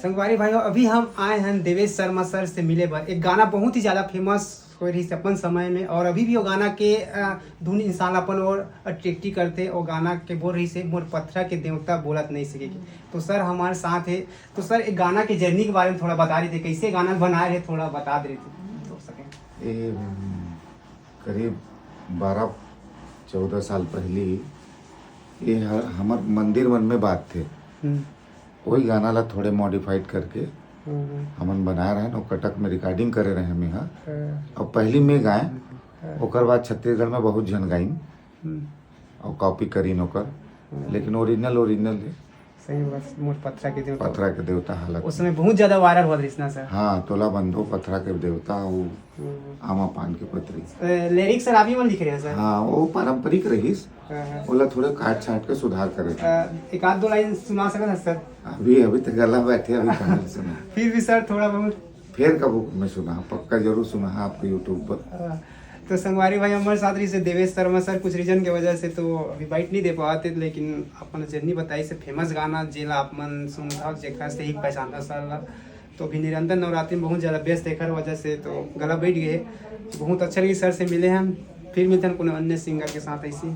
संगवारी भाइयों, अभी हम आए हैं देवेश शर्मा सर से मिले पर। एक गाना बहुत ही ज़्यादा फेमस हो रही है अपन समय में, और अभी भी वो गाना के धुन इंसान अपन और अट्रैक्टिव करते और गाना के बोल रही से मोर पत्थरा के देवता बोलत नहीं सकेगी। तो सर हमारे साथ है। तो सर एक गाना के जर्नी के बारे में थोड़ा बता रहे थे, कैसे गाना बनाए रहे, थोड़ा बता दे रहे थे तो सकें। ये करीब 12-14 साल पहले ये हमार मंदिर मन में बात थे। वही गाना ला थोड़े मॉडिफाइड करके हमन बनाए रहे, कटक में रिकॉर्डिंग करे रहे हम यहाँ। और पहली में गाए, ओकर बाद छत्तीसगढ़ में बहुत जन गाइन और कॉपी करीन ओकर, लेकिन ओरिजिनल सही बस मोर पत्थरा के देवता हालत उस समय बहुत ज्यादा वायरल हुआ था सर। हाँ, तोला बंधो पत्थरा के देवता, वो आमा पान के पत्री। लिरिक्स सर आप ही मन लिख रहे हैं सर? हाँ, वो पारंपरिक रहीस, बोला थोड़े काट छाट के सुधार करे। एक आध दो लाइन सुना सकते हैं सर? अभी तो गला बैठे, अभी कहाँ सुना। फिर भी सर थोड़ा बहुत फिर कब मैं सुना, पक्का जरूर सुना आपको यूट्यूब पर। तो संगवारी भाई हमारे साथ रही से देवेश शर्मा सर, कुछ रीजन के वजह से तो अभी बाइट नहीं दे पाते, लेकिन अपन जर्नी बताई से फेमस गाना जेला आप मन सुनता जेखा से ही पहचानता सर। तो अभी निरंतर नवरात्रि में बहुत ज़्यादा व्यस्त देखकर वजह से तो गला बैठ गए। बहुत अच्छा लगी सर से मिले हम, फिर मिलते हैं कोनो अन्य सिंगर के साथ ऐसे।